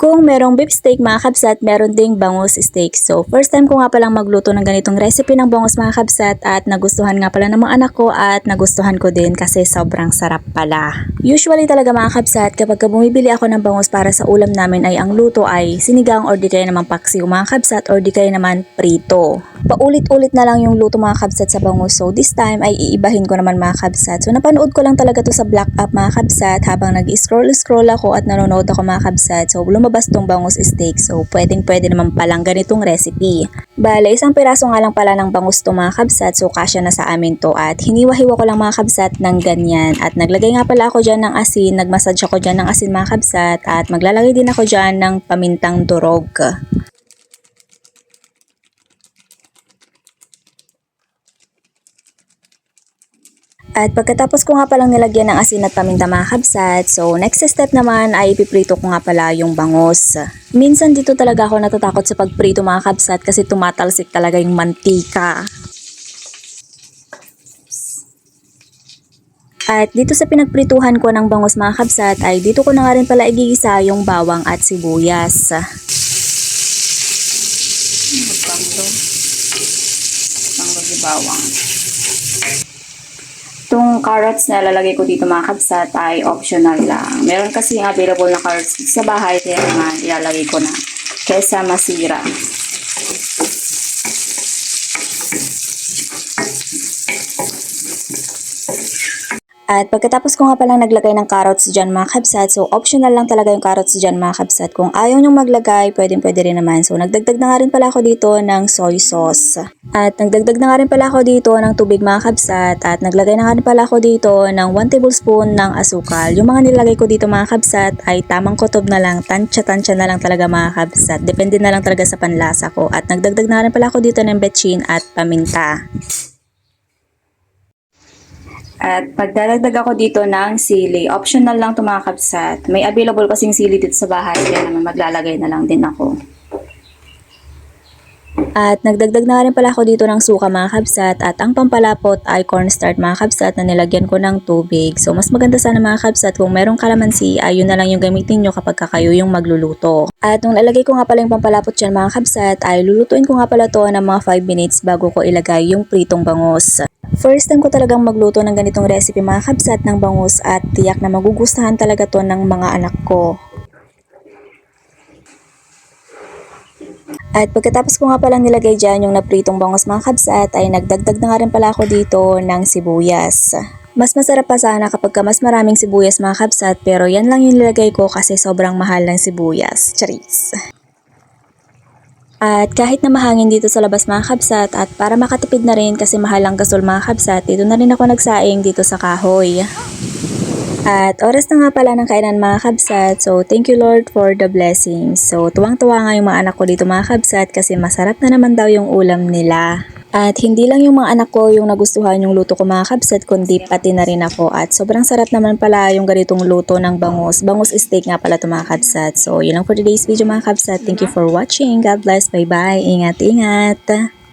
Kung merong beef steak mga kabsat, meron ding bangus steak. So first time ko nga palang magluto ng ganitong recipe ng bangus mga kabsat at nagustuhan nga pala ng mga anak ko at nagustuhan ko din kasi sobrang sarap pala. Usually talaga mga kabsat, kapag bumibili ako ng bangus para sa ulam namin ay ang luto ay sinigang or di kaya naman paksiw mga kabsat or di kaya naman prito. Paulit-ulit na lang yung luto mga kabsat sa bangus. So this time ay iibahin ko naman mga kabsat. So napanood ko lang talaga to sa Black App mga kabsat habang nag-scroll ako at nanonood ako mga kabsat. So lumabas tong bangus steak. So pwede naman palang ganitong recipe. Bale, isang piraso nga lang pala ng bangus to mga kabsat. So kasya na sa amin to at hiniwa-hiwa ko lang mga kabsat ng ganyan. At naglagay nga pala ako dyan ng asin. Nagmassage ako dyan ng asin mga kabsat. At maglalagay din ako dyan ng pamintang durog. At pagkatapos ko nga palang nilagyan ng asin at paminta mga kabsat, so next step naman ay ipiprito ko nga pala yung bangus. Minsan dito talaga ako natatakot sa pagprito mga kabsat kasi tumatalsik talaga yung mantika. At dito sa pinagprituhan ko ng bangus mga kabsat ay dito ko na nga rin pala igigisa yung bawang at sibuyas. Bawang. Itong carrots na lalagay ko dito mga kabsat ay optional lang. Meron kasi available na carrots sa bahay kaya naman ilalagay ko na kaysa masira. At pagkatapos ko nga palang naglagay ng carrots dyan mga kabsat, so optional lang talaga yung carrots dyan mga kabsat. Kung ayaw nyong maglagay, pwede rin naman. So nagdagdag na nga rin pala ako dito ng soy sauce. At nagdagdag na nga rin pala ako dito ng tubig mga kabsat. At naglagay na nga rin pala ako dito ng 1 tablespoon ng asukal. Yung mga nilagay ko dito mga kabsat ay tamang kutob na lang, tansya-tansya na lang talaga mga kabsat. Depende na lang talaga sa panlasa ko. At nagdagdag na rin pala ako dito ng betchin at paminta. At pagdadagdag ako dito ng sili, optional lang ito mga kabsat. May available kasing sili dito sa bahay, kaya naman maglalagay na lang din ako. At nagdagdag na rin pala ako dito ng suka mga kabsat at ang pampalapot ay cornstarch mga kabsat na nilagyan ko ng tubig. So mas maganda sana mga kabsat kung merong kalamansi ay yun na lang yung gamitin nyo kapag kayo yung magluluto. At nung nalagay ko nga pala yung pampalapot dyan mga kabsat ay lulutuin ko nga pala to ng mga 5 minutes bago ko ilagay yung pritong bangus. First time ko talagang magluto ng ganitong recipe mga kabsat ng bangus at tiyak na magugustuhan talaga to ng mga anak ko. At pagkatapos ko nga palang nilagay dyan yung napritong bangus mga kabsat ay nagdagdag na nga rin pala ako dito ng sibuyas. Mas masarap pa sana kapag mas maraming sibuyas mga kabsat pero yan lang yung nilagay ko kasi sobrang mahal ng sibuyas. Charis! At kahit na mahangin dito sa labas mga kabsat at para makatipid na rin kasi mahal ang gasol mga kabsat, dito na rin ako nagsaing dito sa kahoy. At oras na nga pala ng kainan mga kabsat, so thank you Lord for the blessings. So tuwang-tuwa nga yung mga anak ko dito mga kabsat kasi masarap na naman daw yung ulam nila. At hindi lang yung mga anak ko yung nagustuhan yung luto ko mga kabsat, kundi pati na rin ako. At sobrang sarap naman pala yung ganitong luto ng bangus. Bangus steak nga pala ito mga kabsat. So yun lang for today's video mga kabsat. Thank you for watching. God bless. Bye bye. Ingat-ingat.